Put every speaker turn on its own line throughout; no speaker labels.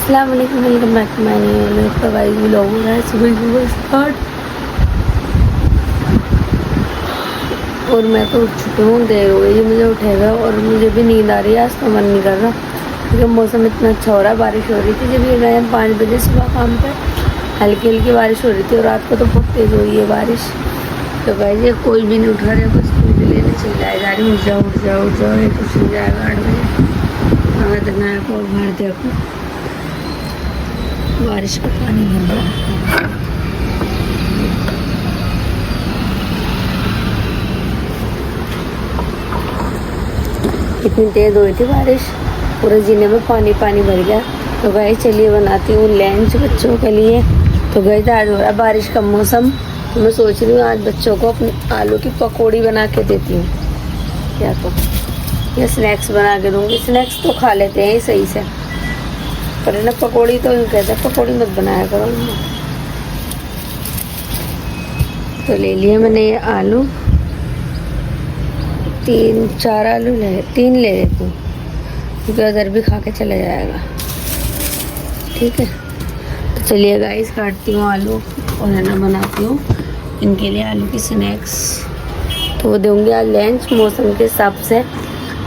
अस्सलाम वालेकुम, welcome back to my new तो गाइस व्लॉग हो रहा है सुबह स्टार्ट। और मैं तो उठ चुकी हूँ, देर हो गई मुझे उठेगा और मुझे भी नींद आ रही है। आज तो मन नहीं कर रहा क्योंकि मौसम इतना अच्छा हो रहा है। बारिश हो रही थी जब ये गए 5 बजे सुबह काम पे, हल्की हल्की बारिश हो रही थी और रात को तो बहुत तेज़ हुई है बारिश। तो गाइस ये कोई भी नहीं उठ रहा है, बस स्कूल के लिए चिल्लाए जा रही, उठ जाओ ये कुछ नहीं जाएगा 8 बजे। अगर नायक और भर देखो बारिश का पानी भर रहा है। इतनी तेज़ हुई थी बारिश, पूरे जीने में पानी भर गया। तो गाइस चलिए बनाती हूँ लंच बच्चों के लिए। तो गाइस आज हो रहा है बारिश का मौसम, तो मैं सोच रही हूँ आज बच्चों को अपने आलू की पकौड़ी बना के देती हूँ। क्या तो या स्नैक्स बना के दूँगी। स्नैक्स तो खा लेते हैं सही से, पर ना पकौड़ी तो कहते हैं पकौड़ी मत बनाया करो। तो ले लिया मैंने ये आलू, 3-4 आलू 3 ले लेती हूँ क्योंकि अदर भी खा के चला जाएगा। ठीक है, तो चलिए गाइस काटती हूँ आलू और है ना बनाती हूँ इनके लिए आलू की स्नैक्स। तो वो दूँगी आज लंच मौसम के हिसाब से,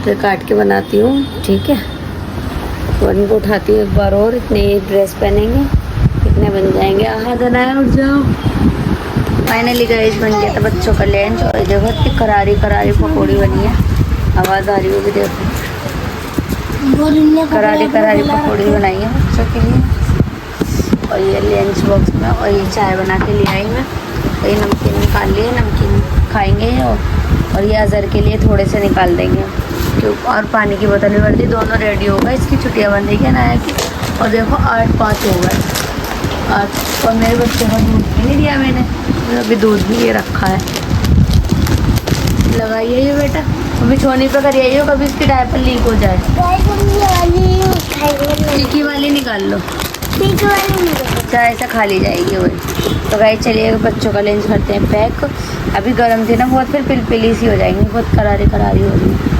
तो काट के बनाती हूँ। ठीक है, और इनको उठाती हूँ एक बार और। इतने ड्रेस पहनेंगे, इतने बन जाएंगे। देना उठ जाओ। फाइनली गाइस बन गया था बच्चों का लंच। और देखो इतनी करारी पकौड़ी बनी है, आवाज़ आ रही होगी देखो। करारी पकौड़ी बनाई है बच्चों के लिए। और ये लंच बॉक्स में, और ये चाय बना के ले आई मैं। और ये नमकीन निकाल लिए, नमकीन खाएंगे। और ये अज़र के लिए थोड़े से निकाल देंगे क्यों। और पानी की बोतल भी भर दी, दोनों रेडी हो गए। इसकी छुट्टियाँ बन रही है नाया की। और देखो 8-5 हो गए 8। और मेरे बच्चे को दूध भी नहीं दिया मैंने, अभी दूध भी ये रखा है। लगाइए ये बेटा, अभी छोनी पे करिए हो, कभी इसकी डायपर लीक हो जाए। टीकी वाली निकाल लो, चाय से खा ली जाएगी वही। तो गाइस चलिए बच्चों का लंच करते हैं पैक। अभी गर्म थी ना बहुत, फिर पिलपिली सी हो जाएंगी, बहुत करारी हो रही है।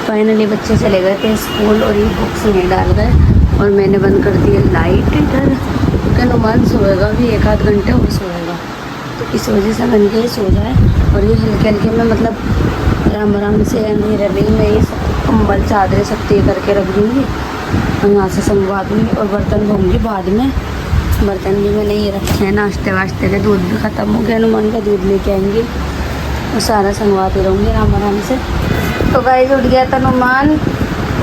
फाइनली बच्चे चले गए थे स्कूल और ये बुक्स नहीं डाल गए। और मैंने बंद कर दिया लाइट इधर, क्योंकि नुमान सोएगा भी 1-8 घंटे और सोएगा, तो इस वजह से बन के सो जाए। और ये हल्के में मतलब आराम से अंधेरे में ये कंबल चादरें सब तय करके रख दूँगी और यहाँ से संगवा दूँगी। और बर्तन धोऊँगी बाद में। बर्तन भी मैंने ये रखे हैं नाश्ते वाश्ते के। दूध भी ख़त्म हो गया, नुमान का दूध लेके आएंगे और सारा संगवाती रहूँगी आराम से। तो गाइस उठ गया था नुमान,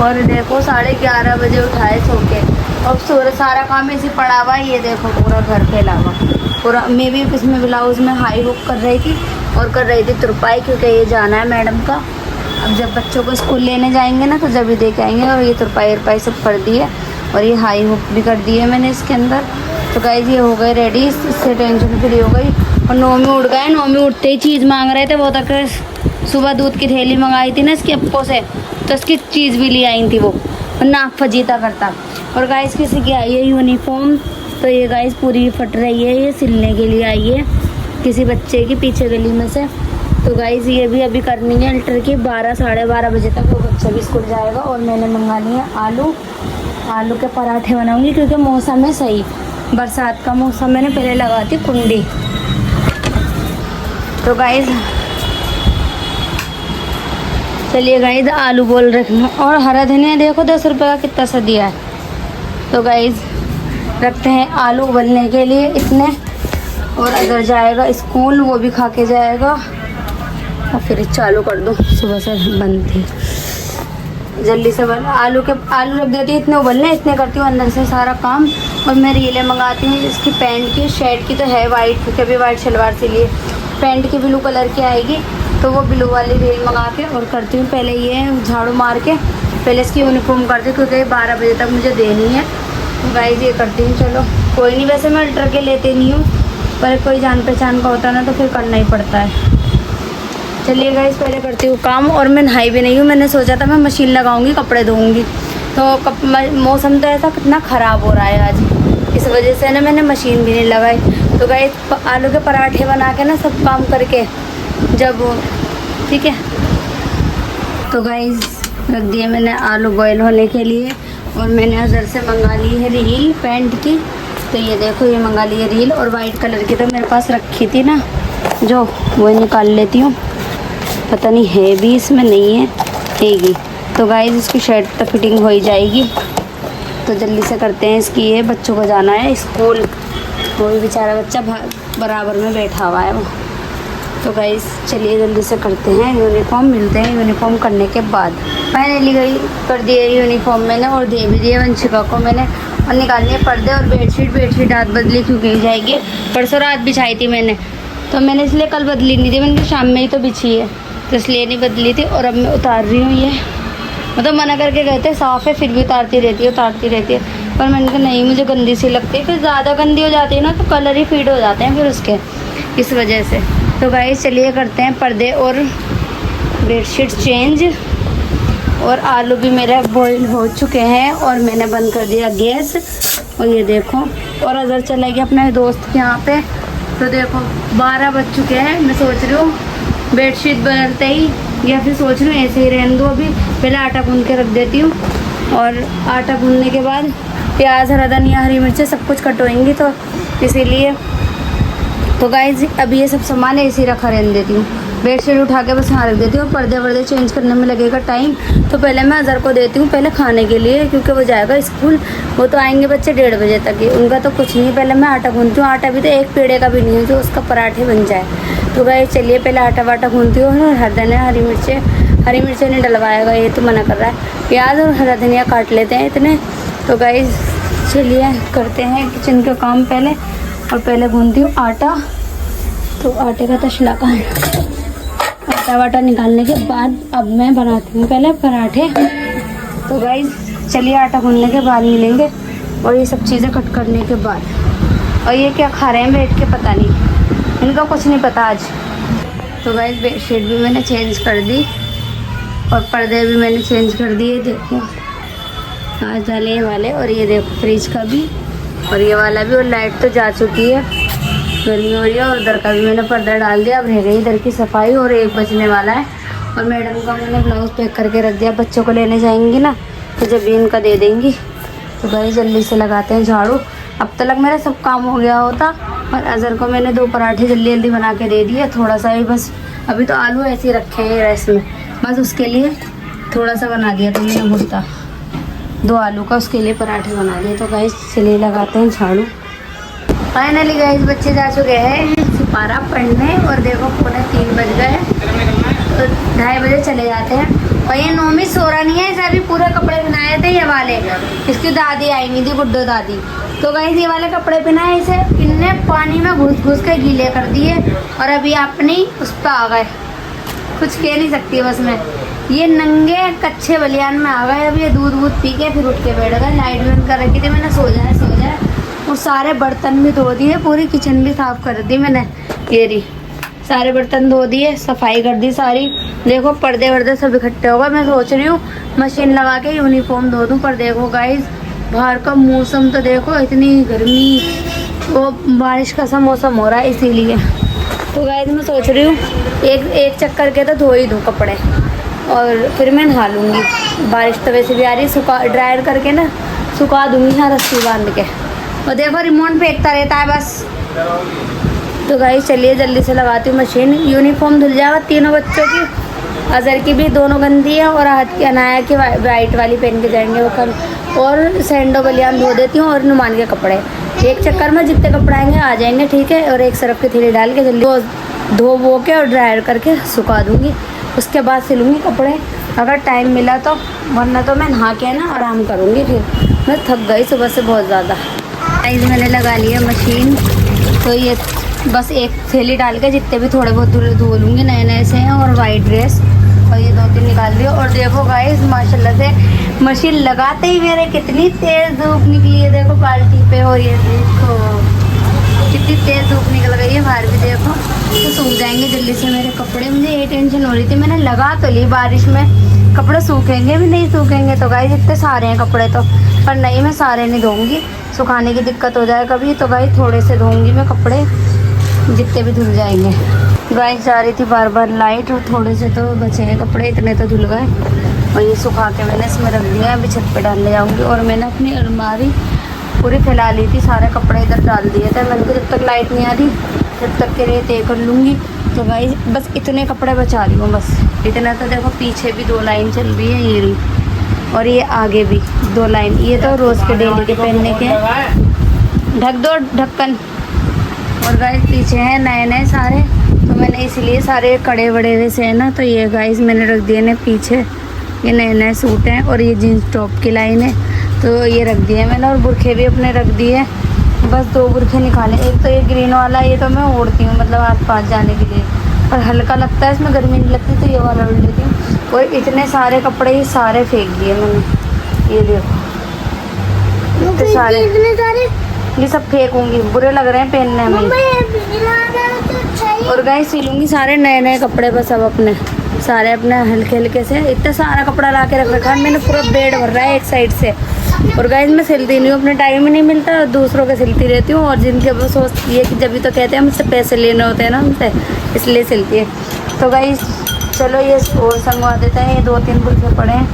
और देखो 11:30 बजे उठाए सो के। और सारा काम ऐसे पड़ा हुआ, ये देखो पूरा घर फैला हुआ पूरा। मैं भी इसमें ब्लाउज़ में हाई हुक कर रही थी और कर रही थी तुरपाई, क्योंकि ये जाना है मैडम का। अब जब बच्चों को स्कूल लेने जाएंगे ना तो जब ही दे के आएंगे। और ये तुरपाई सब कर दी है और ये हाई हुक भी कर दी है मैंने इसके अंदर। तो गाइस ये हो गए रेडी, इससे टेंशन फ्री हो गई। और 9 में उठ गए, 9 में उठते ही चीज़ मांग रहे थे। वो तक सुबह दूध की थैली मंगाई थी ना इसकी अप्पो से, तो इसकी चीज़ भी ले आई थी वो, और नाक फजीता करता। और गाइस किसी की आई है यूनिफॉर्म, तो ये गाइस पूरी फट रही है, ये सिलने के लिए आई है किसी बच्चे की पीछे गली में से। तो गाइस ये भी अभी करनी है अल्टर की। 12-12:30 बजे तक वो बच्चा भी स्कूल जाएगा। और मैंने मंगा लिया आलू के पराठे बनाऊंगी, क्योंकि मौसम है सही, बरसात का मौसम। मैंने पहले लगाती कुंडी। तो गाइस चलिए गाइस आलू बोल रखना। और हरा धनिया देखो 10 रुपये का कितना सा दिया है। तो गाइस रखते हैं आलू उबलने के लिए इतने। और अगर जाएगा स्कूल वो भी खा के जाएगा। और फिर चालू कर दो, सुबह से बंद थी, जल्दी से बन। आलू रख देती हूँ इतने उबलने, इतने करती हूँ अंदर से सारा काम। और मैं रीलें मंगाती हूँ इसकी पैंट की। शर्ट की तो है वाइट, क्योंकि अभी वाइट शलवार सिली है। पैंट की ब्लू कलर की आएगी, तो वो ब्लू वाली रील मंगा के और करती हूँ। पहले ये झाड़ू मार के पहले इसकी यूनिफॉर्म करती हूँ, क्योंकि 12 बजे तक मुझे देनी है। तो गाइस ये करती हूँ। चलो कोई नहीं, वैसे मैं अल्टर के लेते नहीं हूँ, पर कोई जान पहचान का होता ना तो फिर करना ही पड़ता है। चलिए गाइस पहले करती हूँ काम। और मैं नहाई भी नहीं हूँ, मैंने सोचा था मैं मशीन लगाऊंगी कपड़े धोऊंगी। तो मौसम तो ऐसा कितना ख़राब हो रहा है आज, इस वजह से ना मैंने मशीन भी नहीं लगाई। तो गाइस आलू के पराठे बना के ना सब काम करके जब, ठीक है। तो गाइस रख दिए मैंने आलू बॉयल होने के लिए। और मैंने उधर से मंगा ली है रील पैंट की। तो ये देखो ये मंगा ली है रील, और वाइट कलर की तो मेरे पास रखी थी ना जो, वो निकाल लेती हूँ। पता नहीं है भी इसमें, नहीं है, हैगी। तो गाइस इसकी शर्ट तो फिटिंग हो ही जाएगी। तो जल्दी से करते हैं इसकी, ये बच्चों को जाना है स्कूल। वो भी बेचारा बच्चा बराबर में बैठा हुआ है वो। तो गाइस चलिए जल्दी से करते हैं यूनिफॉर्म, मिलते हैं यूनिफॉर्म करने के बाद। फाइनली गई कर दिए यूनिफॉर्म मैंने, और दे भी दिए वंशिका को मैंने। और निकालने पर्दे और बेडशीट रात बदली क्योंकि जाएगी। परसों रात बिछाई थी मैंने, तो मैंने इसलिए कल बदली नहीं थी, मैंने शाम में ही तो बिछी है, तो इसलिए नहीं बदली थी। और अब मैं उतार रही हूँ ये, मतलब मना करके गए थे साफ़ है, फिर भी उतारती रहती है। पर मैंने कहा नहीं, मुझे गंदी सी लगती है, फिर ज़्यादा गंदी हो जाती है ना तो कलर ही फीड हो जाते हैं फिर उसके, इस वजह से। तो गाइस चलिए करते हैं पर्दे और बेडशीट चेंज। और आलू भी मेरे बॉईल हो चुके हैं और मैंने बंद कर दिया गैस। और ये देखो, और अगर चला गया अपने दोस्त के यहाँ पे, तो देखो 12 बज चुके हैं। मैं सोच रही हूँ बेडशीट बदलते ही, या फिर सोच रही हूँ ऐसे ही रहने दो, अभी पहले आटा गूंद के रख देती हूँ। और आटा गूंदने के बाद प्याज, हरा धनिया, हरी मिर्चें सब कुछ कटवाएंगी, तो इसीलिए। तो गाइस अभी ये सब सामान ऐसे ही रखा रहने देती हूँ। बेडशीट उठा के बस यहाँ रख देती हूँ। पर्दे वर्दे चेंज करने में लगेगा टाइम, तो पहले मैं अज़र को देती हूँ पहले खाने के लिए, क्योंकि वो जाएगा स्कूल। वो तो आएंगे बच्चे 1:30 बजे तक ही, उनका तो कुछ नहीं। पहले मैं आटा गूंथती हूँ, आटा भी तो एक पेड़े का भी नहीं है जो उसका पराठे बन जाए। तो गाइस चलिए पहले आटा वाटा गूंथती हूँ। और हरा धनिया, हरी मिर्चें नहीं डलवाएगा, ये तो मना कर रहा है। प्याज और हरा धनिया काट लेते हैं इतने। तो गाइस चलिए करते हैं किचन का काम पहले। और पहले गूंथती हूँ आटा। तो आटे का तशला का है, आटा वाटा निकालने के बाद अब मैं बनाती हूँ पहले पराठे। तो गाइस चलिए आटा गूंथने के बाद मिलेंगे, और ये सब चीज़ें कट करने के बाद। और ये क्या खा रहे हैं बैठ के, पता नहीं, इनका कुछ नहीं पता आज। तो गाइस बेडशीट भी मैंने चेंज कर दी और पर्दे भी मैंने चेंज कर दिए। देखो आज डाले वाले, और ये देखो फ्रिज का भी और ये वाला भी। और लाइट तो जा चुकी है, गर्मी हो रही है। और इधर का भी मैंने पर्दा डाल दिया। अब रह गई इधर की सफाई, और 1 बजने वाला है। और मैडम का मैंने ब्लाउज़ पैक करके रख दिया, बच्चों को लेने जाएंगी ना तो जब भी इनका दे देंगी। तो भाई जल्दी से लगाते हैं झाड़ू। अब तक मेरा सब काम हो गया होता। और अज़र को मैंने 2 पराठे जल्दी जल्दी बना के दे दिए, थोड़ा सा ही बस। अभी तो आलू ऐसे ही रखे हैं रेस्ट में, बस उसके लिए थोड़ा सा बना दिया था मैंने भुर्ता, 2 आलू का, उसके लिए पराठे बना दिए। तो गाइस चलिए लगाते हैं झाड़ू। फाइनली गाइस बच्चे जा चुके हैं सिपारा पढ़ने, और देखो 2:45 बज गए, तो 2:30 बजे चले जाते हैं। और ये नोमी सो रहा नहीं है, इसे अभी पूरे कपड़े पहनाए थे ये वाले, इसकी दादी आई नहीं थी, गुड्डो दादी। तो गाइस ये वाले कपड़े पहनाए इसे, इनने पानी में घुस के गीले कर दिए। और अभी अपनी उस पर आ गए, कुछ कह नहीं सकती बस मैं। ये नंगे कच्चे बलियान में आ गए। अब ये दूध पी के फिर उठ के बैठ गए। लाइट बंद कर रखी थी मैंने, सो जाए। और सारे बर्तन भी धो दिए, पूरी किचन भी साफ़ कर दी मैंने। ये रही, सारे बर्तन धो दिए, सफाई कर दी सारी। देखो पर्दे वर्दे सब इकट्ठे हो गए। मैं सोच रही हूँ मशीन लगा के यूनिफॉर्म धो दूँ। पर देखो गाइस बाहर का मौसम तो देखो, इतनी गर्मी, वो बारिश का सा मौसम हो रहा है इसीलिए। तो गाइस मैं सोच रही हूँ एक चक्कर के तो धो ही दूँ कपड़े, और फिर मैं नहा लूँगी। बारिश तो वैसे भी आ रही, ड्रायर करके ना सुखा दूँगी यहाँ रस्सी बांध के। और देखो रिमोट फेंकता रहता है बस। तो गाइस चलिए जल्दी से लगाती हूँ मशीन। यूनिफॉर्म धुल जाएगा तीनों बच्चों की, अज़र की भी दोनों गंदी है, और हाथ की अनाया की वाइट वाली पहन के जाएंगे वो कल। और सैंडो बलियान धो देती हूँ, और नुमान के कपड़े एक चक्कर में जितने कपड़े आएंगे आ जाएंगे, ठीक है। और एक सरफ की थैली डाल के जल्दी धो वो के और ड्रायर करके सुखा दूँगी। उसके बाद सिलूँगी कपड़े अगर टाइम मिला तो, वरना तो मैं नहा के ना आराम करूँगी। फिर मैं थक गई सुबह से बहुत ज़्यादा। गाइस मैंने लगा लिया मशीन। तो ये बस एक थैली डाल के जितने भी थोड़े बहुत धो लूँगी, नए से हैं। और वाइट ड्रेस और ये 2-3 निकाल दी। और देखो गाइस माशाल्लाह से मशीन लगाते ही मेरे कितनी तेज़ धूप निकली है, देखो बाल्टी पे। और ये देखो कितनी तेज़ धूप निकल गई है बाहर भी, देखो। तो सूख जाएंगे जल्दी से मेरे कपड़े। मुझे ये टेंशन हो रही थी, मैंने लगा तो ली, बारिश में कपड़े सूखेंगे भी नहीं सूखेंगे। तो गाइस इतने सारे हैं कपड़े तो, पर नहीं मैं सारे नहीं धोऊंगी, सुखाने की दिक्कत हो जाए कभी। तो गाइस थोड़े से धोऊंगी मैं कपड़े, जितने भी धुल जाएंगे। गाइस जा रही थी बार बार लाइट, और थोड़े से तो बचे हैं कपड़े, इतने तो धुल गए। और ये सुखा के मैंने इसमें रख दिया, अभी छत पे डालने जाऊँगी। और मैंने अपनी अलमारी पूरी फैला ली थी, सारे कपड़े इधर डाल दिए थे। मैंने जब तक लाइट नहीं आ रही जब तक के लिए तय कर लूँगी। तो गाइस बस इतने कपड़े बचा रही हूँ, बस इतना। तो देखो पीछे भी 2 लाइन चल रही है, ये रही, और ये आगे भी 2 लाइन। ये तो रोज़ के डेली के पहनने के हैं। ढक दो ढक्कन। और गाइस पीछे हैं नए नए सारे, तो मैंने इसलिए सारे कड़े बड़े हुए से है ना, तो ये गाइस मैंने रख दिए ना पीछे। ये नए नए सूट हैं, और ये जीन्स टॉप की लाइन है, तो ये रख दिए मैंने। और बुरखे भी अपने रख दिए, बस 2 बुरखे निकाले। एक तो ये ग्रीन वाला, ये तो मैं ओढ़ती हूँ मतलब आस पास जाने के लिए, पर हल्का लगता है, इसमें गर्मी नहीं लगती, तो ये वाला ओढ़ लेती हूँ। और इतने सारे कपड़े ये सारे फेंक दिए मैंने, ये देखो इतने सारे, ये सब फेंकूंगी, बुरे लग रहे हैं पहनने में। और गाइस सिलूंगी सारे नए नए कपड़े, बस अब अपने सारे अपने हल्के हल्के से। इतना सारा कपड़ा ला के रख रखा है मैंने, पूरा बेड भर रहा है एक साइड से। और गाइस मैं सिलती नहीं हूँ, अपने टाइम ही नहीं मिलता, दूसरों के सिलती रहती हूँ। और जिनके वो सोचती है कि जब भी तो कहते हैं मुझसे पैसे लेने होते हैं ना उनसे, इसलिए सिलती है। तो गाइस चलो ये और संगवा देते हैं। ये 2-3 बुरखे पड़े हैं,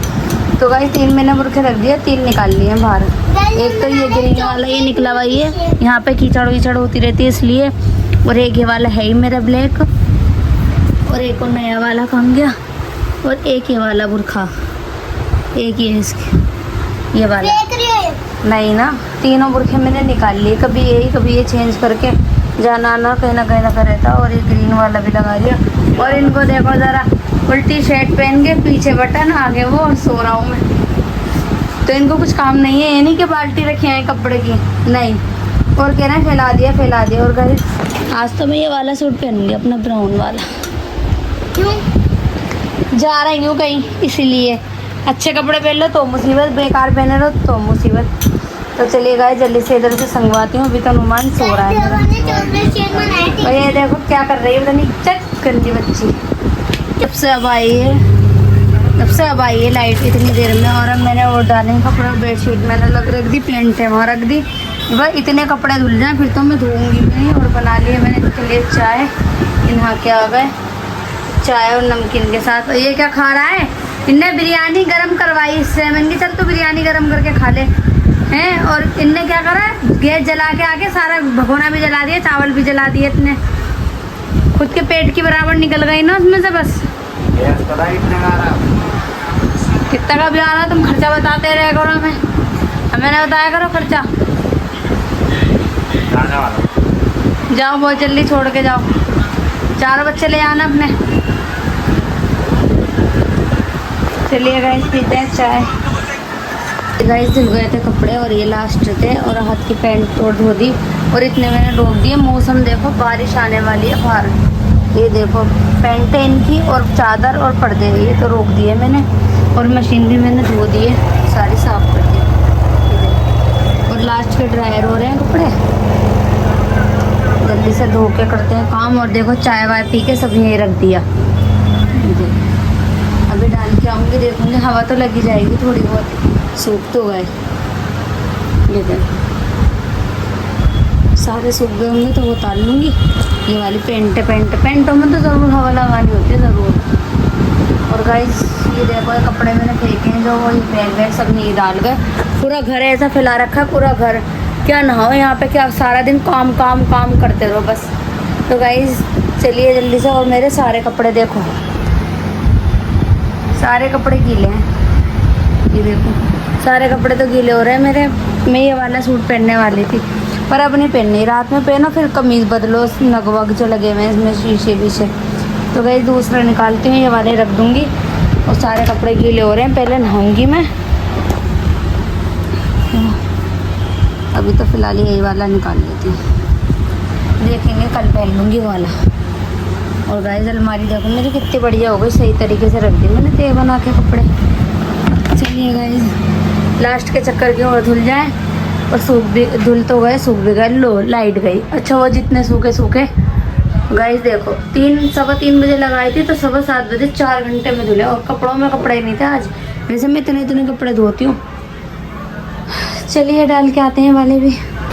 तो गाइस 3 मैंने बुरखे रख दिए, 3 निकाल लिए हैं बाहर। एक तो ये ग्रीन वाला ये निकला हुआ, ये यहाँ पे कीचड़ वीचड़ होती रहती है इसलिए। और एक ये वाला है ही मेरा ब्लैक, और एक और नया वाला कम गया, और एक ये वाला बुरखा, एक ये इसके ये वाला नहीं ना। तीनों बुरखे मैंने निकाल लिए, कभी ये चेंज करके जाना आना कहीं ना रहता। और ये ग्रीन वाला भी लगा दिया। और इनको देखो ज़रा, उल्टी शर्ट पहन के पीछे बटन आगे वो, और सो रहा हूँ मैं। तो इनको कुछ काम नहीं है, ये नहीं कि बाल्टी रखी है कपड़े की, नहीं। और कह रहे हैं फैला दिया। और गाइस आज तो मैं ये वाला सूट पहनूंगी, अपना ब्राउन वाला। क्यों? जा रही हूँ कहीं, इसीलिए। अच्छे कपड़े पहन लो तो मुसीबत, बेकार पहने लो तो मुसीबत। तो चलिए गाइस जल्दी से इधर से संगवाती हूँ, अभी तो नुमान सो रहा है मेरा। और ये देखो क्या कर रही है, पता नहीं, चक गंदी बच्ची। जब से अब आई है लाइट इतनी देर में। और अब मैंने और डाले कपड़े, बेडशीट मैंने रख दी, प्लेन है वहाँ रख दी। बस इतने कपड़े धुल जाए फिर तो मैं धोऊंगी नहीं। और बना लिए मैंने इसके लिए चाय, नहा के आ गए, चाय और नमकीन के साथ। और ये क्या खा रहा है, इनने बिरयानी गरम करवाई इससे। मैंने कहा चल तू बिरयानी गरम करके खा ले हैं। और इनने क्या करा, गैस जला के आके सारा भगोना भी जला दिया, चावल भी जला दिए। इतने खुद के पेट की बराबर निकल गई ना उसमें से। बस कितना का भी आ रहा, तुम खर्चा बताते रहे करो हमें ना बताया करो खर्चा। जाओ बहुत जल्दी छोड़ के जाओ, 4 बच्चे ले आना अपने। चलिए गाइस पीते हैं चाय। गाइस धुल गए थे कपड़े, और ये लास्ट थे। और हाथ की पैंट तोड़ धो दी, और इतने मैंने रोक दिए। मौसम देखो बारिश आने वाली है बाहर, ये देखो पैंट है इनकी, और चादर और पर्दे, ये तो रोक दिए मैंने। और मशीन भी मैंने धो दी है, सारी साफ कर दी। और लास्ट के ड्रायर हो रहे हैं कपड़े, जल्दी से धो के करते हैं काम। और देखो चाय वाय पी के सब यहीं रख दिया। अभी डाल के आऊँगी, देखूँगी, हवा तो लगी जाएगी थोड़ी बहुत, सूख तो गए। ये देखो सारे सूख गए होंगे तो वो उतार लूँगी। ये वाली पेंटों में तो ज़रूर हवा लगानी होती है, ज़रूर। और गाइस ये देखो ये कपड़े मैंने फेंके हैं जो, वो बैग सब नहीं डाल गए। पूरा घर ऐसा फैला रखा है, पूरा घर। क्या नहाओ यहाँ पे, क्या सारा दिन काम करते रहो बस। तो गाइस चलिए जल्दी से। और मेरे सारे कपड़े देखो, सारे कपड़े गीले हैं, ये देखो सारे कपड़े तो गीले हो रहे हैं मेरे। मैं ये वाला सूट पहनने वाली थी, पर अब नहीं पहननी। रात में पहनो फिर कमीज़ बदलो, नग वग जो लगे हुए हैं इसमें शीशे। तो गाइस दूसरा निकालती हूँ, ये वाले रख दूँगी। और सारे कपड़े गीले हो रहे हैं, पहले नहाऊंगी मैं। अभी तो फ़िलहाल यही वाला निकाल लेती हूँ, देखेंगे कल पहन लूँगी वाला। और गाइस अलमारी देखो मेरी कितनी बढ़िया हो गई, सही तरीके से रख दी मैंने तय बना के कपड़े। चलिए गाइस लास्ट के चक्कर के और धुल जाए। और सूख भी, धुल तो गए, सूख भी गए। लो लाइट गई। अच्छा वो जितने सूखे गाइस देखो 3-3:15 बजे लगाई थी, तो 7:15 बजे 4 घंटे में धुले। और कपड़ों में कपड़े नहीं थे आज, वैसे मैं इतने कपड़े धोती हूँ। चलिए डाल के आते हैं वाले भी।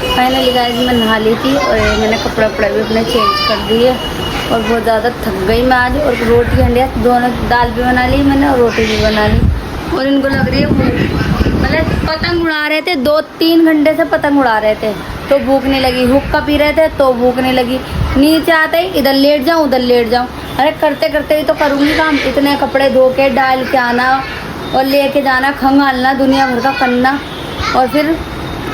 फाइनली गाइस मैं नहा ली थी और मैंने कपड़ा वपड़ा भी अपने चेंज कर दिए और बहुत ज़्यादा थक गई मैं आज। और रोटी अंडिया दोनों, दाल भी बना ली मैंने और रोटी भी बना ली। और इनको लग रही है भूख, मतलब पतंग उड़ा रहे थे 2-3 घंटे से पतंग उड़ा रहे थे तो भूख नहीं लगी, हुक्का पी रहे थे तो भूख नहीं लगी, नीचे आते ही इधर लेट जाऊँ उधर लेट जाऊँ। अरे करते करते ही तो करूँगी काम, इतने कपड़े धो के डाल के आना और लेके जाना, खंगालना, दुनिया भर का करना और फिर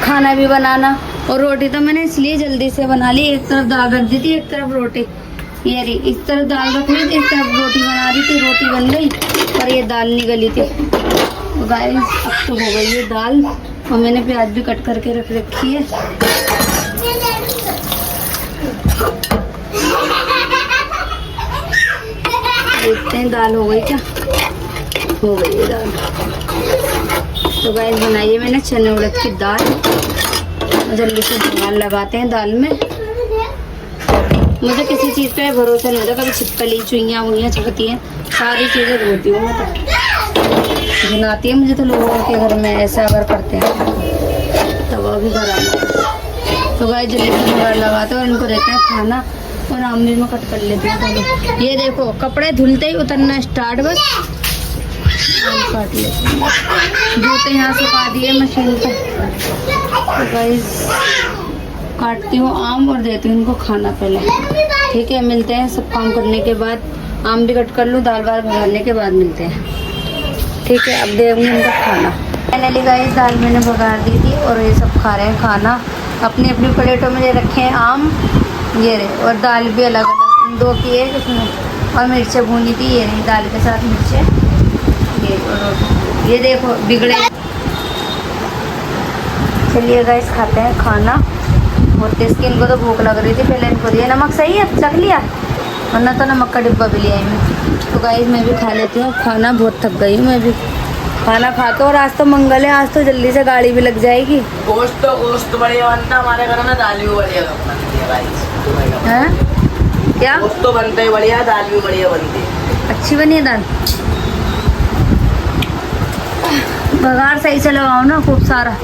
खाना भी बनाना। और रोटी तो मैंने इसलिए जल्दी से बना ली, एक तरफ दाल रख दी थी एक तरफ रोटी, ये रही, इस तरफ दाल रख ली थी एक तरफ रोटी बना रही थी, रोटी बन गई और ये दाल नहीं गली थी। तो गाइस अब तो हो गई है दाल और मैंने प्याज भी कट करके रख रखी है। देखते हैं दाल हो गई क्या, हो गई है दाल। तो गाइस बनाई है मैंने चने उड़द की दाल, जल्दी से दाल लगाते हैं दाल में। मुझे किसी चीज़ पे भरोसा नहीं होता, कभी छिपकली चुईयाँ वुईयाँ छपती हैं, सारी चीज़ें धोती हूँ मैं तो, घिनाती है मुझे तो लोगों के घर में ऐसा अगर करते हैं तो वो भी घर आना। तो गाइस जल्दी से बघार लगाते हैं और इनको देते हैं खाना और आम भी मैं कट कर लेती हूँ। तो ये देखो कपड़े धुलते ही उतरना स्टार्ट, बस आम काट लेते हैं, जूते यहाँ सुखा दिए मशीन पे। तो गाइस काटती हूँ आम और देती हूँ इनको खाना पहले, ठीक है। मिलते हैं सब काम करने के बाद, आम भी कट कर लूँ, दाल वाल भगाने के बाद मिलते हैं, ठीक है। अब देंगे इनका खाना। फाइनली गाइस दाल मैंने भगार दी थी और ये सब खा रहे हैं खाना, अपनी अपनी प्लेटों में ले रखे हैं आम, ये रहे, और दाल भी अलग अलग 2 की है इसमें, और मिर्चें भूनी थी, ये रही दाल के साथ मिर्चें, ये देखो बिगड़े। चलिए गाइस खाते हैं खाना, और इसकी इनको तो भूख लग रही थी, पहले इनको दिया। नमक सही है, चख लिया, वरना तो नमक का डिब्बा भी ले आई मैं। तो गाइस मैं भी खा लेती हूँ खाना, बहुत थक गई हूँ मैं भी खाना खा के। और आज तो मंगल है, आज तो जल्दी से गाड़ी भी लग जाएगी।
गोश्त बढ़िया बनता हमारे घर में, दाल भी बढ़िया बनती है गाइस।
हैं क्या?
गोश्त तो बनता है बढ़िया, दाल भी बढ़िया बनती है।
अच्छी बनी है दाल, बघार सही से लगाओ ना खूब सारा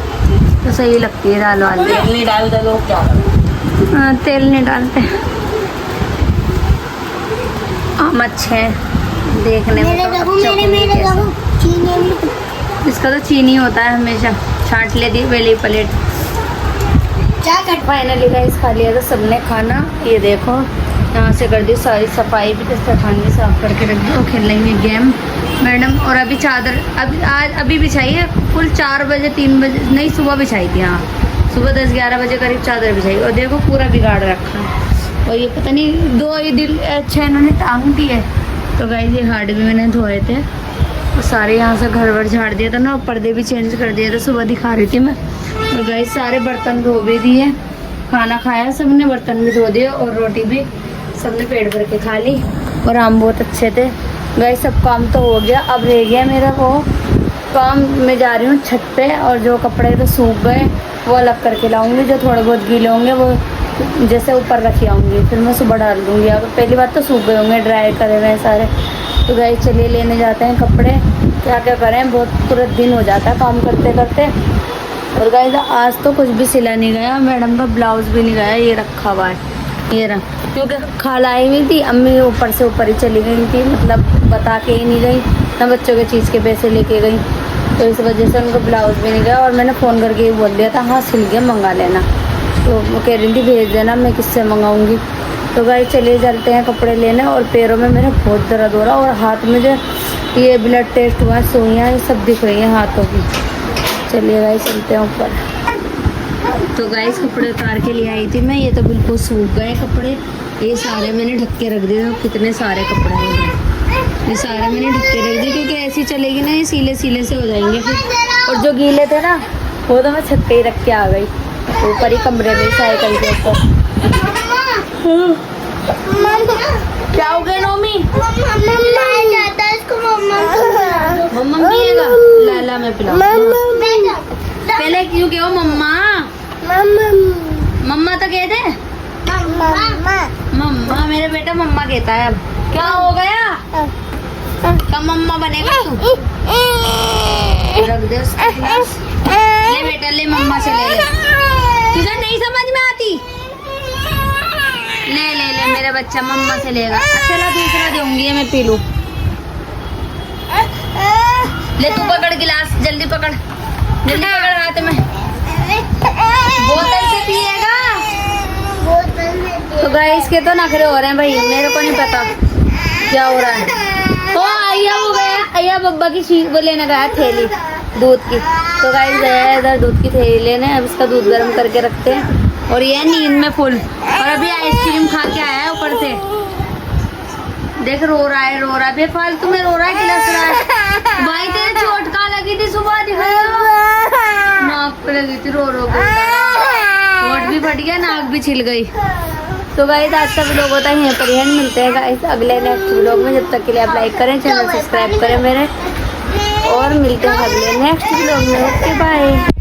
तो सही लगती है दाल वाल।
तेल नहीं डालते लोग, क्या करें?
हाँ तेल नहीं डालते। आम अच्छे हैं देखने में तो, इसका तो चीनी होता है हमेशा, छांट लेती है पहले ही प्लेट। फाइनली गाइस खा लिया था सबने खाना, ये देखो यहाँ से कर दी सारी सफाई भी, दस्तरखान भी साफ करके रख दी और खेल लेंगे गेम मैडम। और अभी चादर अभी बिछाई है, कुल 4 बजे 3 बजे नहीं सुबह बिछाई थी, हाँ सुबह 10-11 बजे करीब चादर बिछाई और देखो पूरा बिगाड़ रखा है। और ये पता नहीं 2 ही दिन अच्छा इन्होंने टांग दी है। तो गाइस ये हार्ड भी मैंने धोए थे और सारे यहाँ से घर वर झाड़ दिया था ना, पर्दे भी चेंज कर दिए थे, सुबह दिखा रही थी मैं। और गाइस सारे बर्तन धो भी दिए, खाना खाया सबने, बर्तन भी धो दिए और रोटी भी सबने पेट भर के खा ली। और आम बहुत अच्छे थे गाइस, सब काम तो हो गया। अब रह गया मेरा वो काम, मैं जा रही हूँ छत पे और जो कपड़े तो सूख गए वो अलग करके लाऊंगी, जो थोड़े बहुत गीले होंगे वो जैसे ऊपर रखे आऊँगी, फिर मैं सुबह डाल दूँगी। अब पहली बात तो सूख गए होंगे, ड्राई करे हुए हैं सारे। तो गाइस चलिए लेने जाते हैं कपड़े, क्या क्या करें, बहुत पूरा दिन हो जाता है काम करते करते। और गाइस आज तो कुछ भी सिला नहीं गया, मैडम का ब्लाउज भी नहीं गया, ये रखा हुआ है, ये रहा, क्योंकि खाला आई हुई थी, अम्मी ऊपर से ऊपर ही चली गई थी, मतलब बता के ही नहीं गई ना, बच्चों के चीज़ के पैसे लेके गई, तो इस वजह से उनको ब्लाउज भी नहीं गया। और मैंने फ़ोन करके ही बोल दिया था हाँ सिल गया मंगा लेना, तो वो कह रही थी भेज देना, मैं किससे मंगाऊंगी। तो गाइस चलिए चलते हैं कपड़े लेने। और पैरों में मेरा बहुत दर्द हो रहा और हाथ में जो ये ब्लड टेस्ट हुआ, सुइयाँ ये सब दिख रही हैं हाथों की। चलिए गाइस चलते हैं ऊपर। तो गाइस कपड़े उतार के ले आई थी मैं, ये तो बिल्कुल सूख गए कपड़े, ये सारे मैंने ढक के रख दिए, कितने सारे कपड़े हैं ये सारे मैंने ढक के रख दिए, क्योंकि ऐसी चलेगी ना ये सीले सीले से हो जाएंगे फिर। और जो गीले थे ना वो तो मैं छत पे ही रख के आ गई, ऊपर ही कमरे में साइकिल के ऊपर। क्या हो गया नोमी? मम्मा पिएगा, लाला मैं पिलाऊं। पहले क्यों कहो मम्मा? मम्मा तो कहते हैं, मम्मा मेरे बेटा मम्मा कहता है। अब क्या हो गया? कब मम्मा बनेगा तू? रख दे उसको गिलास। ले बेटा ले, मम्मा से ले ले। तुझे नहीं बच्चा मम्मा से लेगा। अच्छा ला दूसरा दूंगी मैं पी लूं। ले तू पकड़ गिलास, जल्दी पकड़, जल्दी पकड़ हाथ में। बोतल से पिएगा। तो गाइस के तो नखरे हो रहे हैं भाई, मेरे को नहीं पता क्या हो रहा है। ओ आया हो गया, आया बब्बा की चीज वो लेने गया थैली दूध की। तो गाइस गया है इधर दूध की थैली लेने। अब इसका दूध गर्म करके रखते हैं। और ये नींद में फुल, और अभी आइसक्रीम खा के आया है ऊपर से। देख रो रहा है बेफालतू में रो रहा है, खिलस रहा है। भाई तेरे चोट कहाँ लगी थी सुबह, दिखाया नाक पे लगी थी, रो के चोट भी फट गया, नाक भी छिल गई। तो गाइस आज का व्लॉग होता है यहीं पर ही, मिलते हैं गाइस अगले नेक्स्ट व्लॉग में। जब तक के लिए आप लाइक करें, चैनल सब्सक्राइब करें मेरे, और मिलते हैं अगले नेक्स्ट व्लॉग में। Okay bye.